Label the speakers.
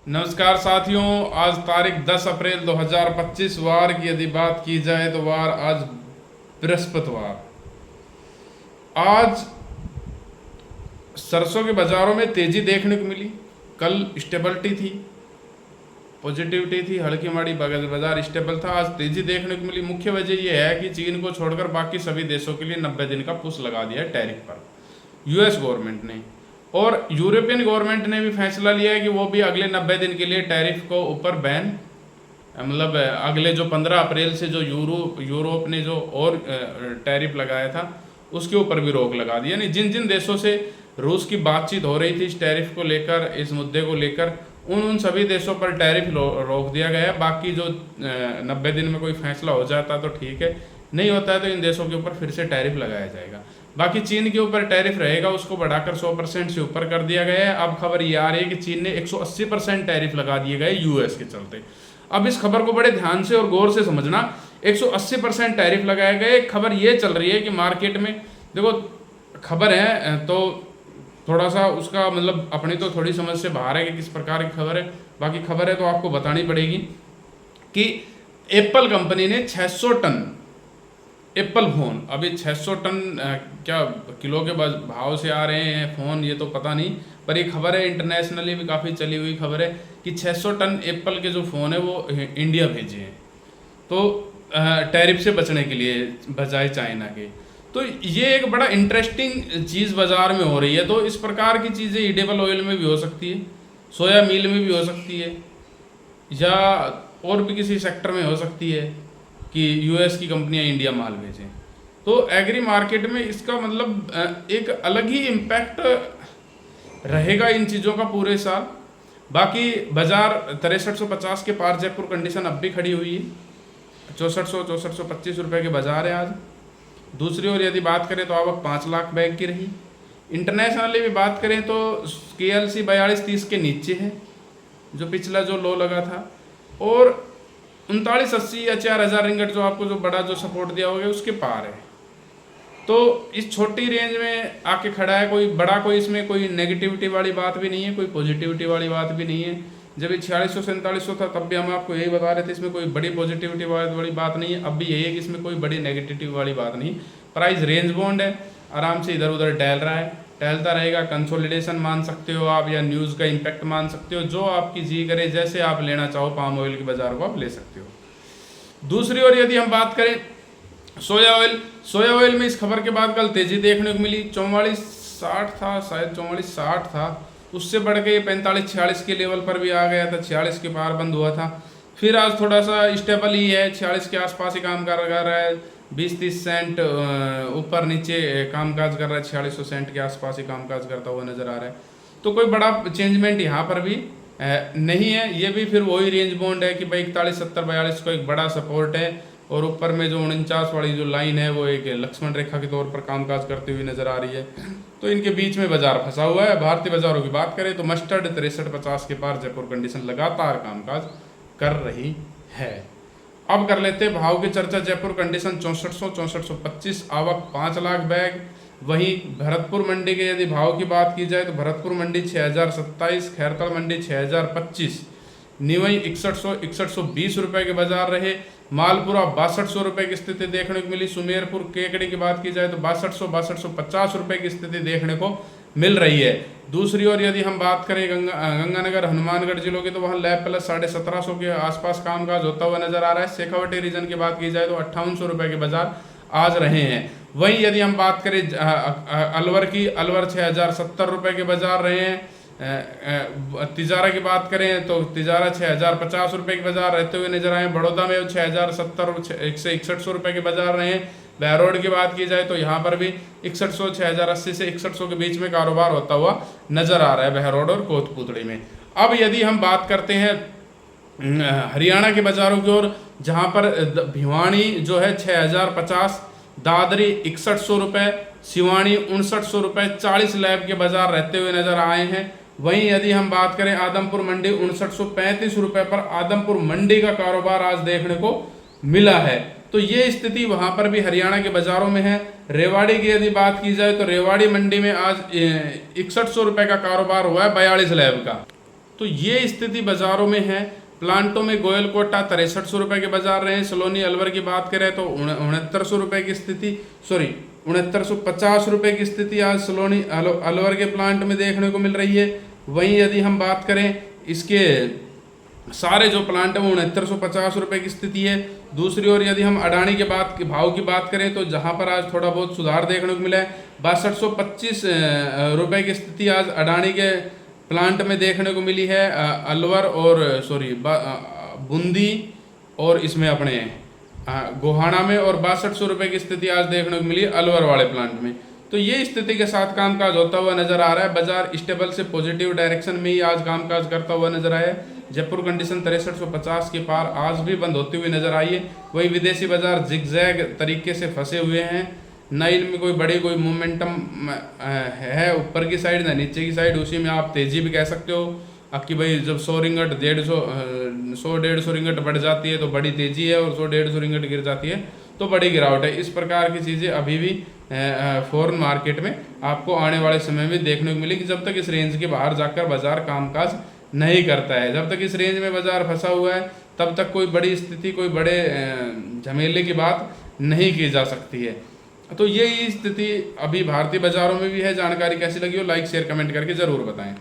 Speaker 1: नमस्कार साथियों, आज तारीख 10 अप्रैल 2025 वार की यदि बात की जाए तो वार आज बृहस्पतिवार। आज सरसों के बाजारों में तेजी देखने को मिली। कल स्टेबिलिटी थी, पॉजिटिविटी थी, हल्की माड़ी बाजार स्टेबल था। आज तेजी देखने को मिली। मुख्य वजह यह है कि चीन को छोड़कर बाकी सभी देशों के लिए 90 दिन का पुश लगा दिया है टैरिफ पर यूएस गवर्नमेंट ने, और यूरोपियन गवर्नमेंट ने भी फैसला लिया है कि वो भी अगले 90 दिन के लिए टैरिफ को ऊपर बैन, मतलब अगले जो 15 अप्रैल से जो यूरोप ने जो और टैरिफ लगाया था उसके ऊपर भी रोक लगा दी। यानी जिन जिन देशों से रूस की बातचीत हो रही थी इस टैरिफ को लेकर, इस मुद्दे को लेकर, उन सभी देशों पर टैरिफ रोक दिया गया है। बाकी जो 90 दिन में कोई फैसला हो जाता तो ठीक है, नहीं होता है तो इन देशों के ऊपर फिर से टैरिफ लगाया जाएगा। बाकी चीन के ऊपर टैरिफ रहेगा, उसको बढ़ाकर 100% से ऊपर कर दिया गया है। अब खबर ये आ रही है कि चीन ने 180% टैरिफ लगा दिए गए यूएस के चलते। अब इस खबर को बड़े ध्यान से और गौर से समझना। 180% टैरिफ लगाए गए। खबर ये चल रही है कि मार्केट में देखो, खबर है तो थोड़ा सा उसका मतलब अपनी तो थोड़ी समझ से बाहर है कि किस प्रकार की खबर है। बाकी खबर है तो आपको बतानी पड़ेगी कि एप्पल कंपनी ने 600 टन एप्पल फ़ोन, अभी 600 टन क्या किलो के भाव से आ रहे हैं फ़ोन, ये तो पता नहीं, पर ये खबर है, इंटरनेशनली भी काफ़ी चली हुई खबर है कि 600 टन एप्पल के जो फ़ोन है वो इंडिया भेजे हैं, तो टैरिफ से बचने के लिए, बजाय चाइना के। तो ये एक बड़ा इंटरेस्टिंग चीज़ बाज़ार में हो रही है। तो इस प्रकार की चीज़ें ईडेबल ऑयल में भी हो सकती है, सोया मील में भी हो सकती है, या और भी किसी सेक्टर में हो सकती है कि यूएस की कंपनियां इंडिया माल भेजें। तो एग्री मार्केट में इसका मतलब एक अलग ही इम्पैक्ट रहेगा इन चीज़ों का पूरे साल। बाकी बाजार 6350 के पार जयपुर कंडीशन अब भी खड़ी हुई है। 6425 रुपये के बाजार है आज। दूसरी ओर यदि बात करें तो आवक 5 लाख बैग की रही। इंटरनेशनली भी बात करें तो KLC 4230 के नीचे है, जो पिछला जो लो लगा था, और 3980 या 4000 रिंगट जो आपको जो बड़ा जो सपोर्ट दिया होगा उसके पार है। तो इस छोटी रेंज में आके खड़ा है। कोई बड़ा, कोई इसमें कोई नेगेटिविटी वाली बात भी नहीं है, कोई पॉजिटिविटी वाली बात भी नहीं है। जब ये 4600 4700 था तब भी हम आपको यही बता रहे थे, इसमें कोई बड़ी पॉजिटिविटी वाली बात नहीं है। अब भी यही है कि इसमें कोई बड़ी नेगेटिविटी वाली बात नहीं। प्राइस रेंज बाउंड है, आराम से इधर उधर टहल रहा है, टहलता रहेगा। कंसोलिडेशन मान सकते हो आप, या न्यूज़ का इम्पैक्ट मान सकते हो, जो आपकी जी करे, जैसे आप लेना चाहो पाम ऑयल के बाजार को आप ले सकते हो। दूसरी ओर यदि हम बात करें सोया ऑयल में इस खबर के बाद कल तेजी देखने को मिली। 4460 था, शायद 4460 था, उससे बढ़ के 45-46 के लेवल पर भी आ गया था, 46 के पार बंद हुआ था। फिर आज थोड़ा सा स्टेबल ही है, 46 के आसपास ही काम कर रहा है, 20-30 सेंट ऊपर नीचे कामकाज कर रहा है, 4600 सेंट के आसपास ही कामकाज करता हुआ नजर आ रहा है। तो कोई बड़ा चेंजमेंट यहाँ पर भी नहीं है। ये भी फिर वही रेंज बाउंड है कि भाई 41-70-42 को एक बड़ा सपोर्ट है, और ऊपर में जो 49 वाली जो लाइन है वो एक लक्ष्मण रेखा के तौर पर कामकाज करती हुई नजर आ रही है। तो इनके बीच में बाजार फंसा हुआ है। भारतीय बाजारों की बात करें तो मस्टर्ड 6350 के पार जयपुर कंडीशन लगातार कामकाज कर रही है। अब कर लेते हैं भाव की चर्चा। जयपुर कंडीशन 6400-6425, आवक 5 लाख बैग। वहीं भरतपुर मंडी के यदि भाव की बात की जाए तो भरतपुर मंडी 6027, खैरतल मंडी 6025, निवई 6100-6120 रुपये के बाजार रहे। मालपुरा 6200 रुपये की स्थिति देखने को मिली। सुमेरपुर केकड़ी की बात की जाए तो 6250 रुपये की स्थिति देखने को मिल रही है। दूसरी ओर यदि हम बात करें गंगानगर हनुमानगढ़ जिलों की, तो वहाँ लैब प्लस 1750 के आसपास कामकाज होता हुआ नजर आ रहा है। शेखावटी रीजन की बात की जाए तो 5800 रुपये के बाजार आज रहे हैं। वहीं यदि हम बात करें अलवर की, अलवर 6070 रुपये के बाजार रहे हैं। तिजारा की बात करें तो तिजारा 6050 रुपये के बाजार रहते हुए नजर आए। बड़ौदा में 6070 6100 रुपये के बाजार रहे हैं। बहरोड की बात की जाए तो यहाँ पर भी 6100 6080 से 6100 के बीच में कारोबार होता हुआ नजर आ रहा है बहरोड और कोटपुतली में। अब यदि हम बात करते हैं हरियाणा के बाजारों की ओर, जहाँ पर भिवानी जो है 6050, दादरी 6100 रुपये, सिवानी 5900 रुपये, 40 लैब के बाजार रहते हुए नजर आए हैं। वहीं यदि हम बात करें आदमपुर मंडी 5935 रुपये पर आदमपुर मंडी का कारोबार आज देखने को मिला है। तो ये स्थिति वहां पर भी हरियाणा के बाजारों में है। रेवाड़ी की यदि बात की जाए तो रेवाड़ी मंडी में आज 6100 रुपये का कारोबार हुआ है 42 लैब का। तो ये स्थिति बाजारों में है। प्लांटों में गोयल कोटा 6300 रुपये के बाजार रहे। सलोनी अलवर की बात करें तो 6900 रुपये की स्थिति, 6950 रुपये की स्थिति आज सलोनी अलवर के प्लांट में देखने को मिल रही है। वहीं यदि हम बात करें इसके सारे जो प्लांट है वो 6950 रुपये की स्थिति है। दूसरी ओर यदि हम अडानी के भाव की बात करें तो जहां पर आज थोड़ा बहुत सुधार देखने को मिला है, 6225 रुपये की स्थिति आज अडानी के प्लांट में देखने को मिली है। अलवर और बूंदी और इसमें अपने गोहाना में, और 6200 रुपये की स्थिति आज देखने को मिली है अलवर वाले प्लांट में। तो ये स्थिति के साथ कामकाज होता हुआ नजर आ रहा है। बाजार स्टेबल से पॉजिटिव डायरेक्शन में ही आज कामकाज करता हुआ नजर आया है। जयपुर कंडीशन 6350 के पार आज भी बंद होती हुई नजर आई है। वही विदेशी बाजार जिगजैग तरीके से फंसे हुए हैं, न इनमें कोई बड़ी कोई मोमेंटम है ऊपर की साइड ना नीचे की साइड। उसी में आप तेजी भी कह सकते हो कि भाई जब 100 रिंगट 150 रिंगट बढ़ जाती है तो बड़ी तेजी है, और 100-150 रिंगट गिर जाती है तो बड़ी गिरावट है। इस प्रकार की चीज़ें अभी भी फॉरेन मार्केट में आपको आने वाले समय में देखने को मिलेगी, जब तक इस रेंज के बाहर जाकर बाजार कामकाज नहीं करता है। जब तक इस रेंज में बाजार फंसा हुआ है तब तक कोई बड़ी स्थिति, कोई बड़े झमेले की बात नहीं की जा सकती है। तो यही स्थिति अभी भारतीय बाजारों में भी है। जानकारी कैसी लगी हो लाइक शेयर कमेंट करके ज़रूर बताएं।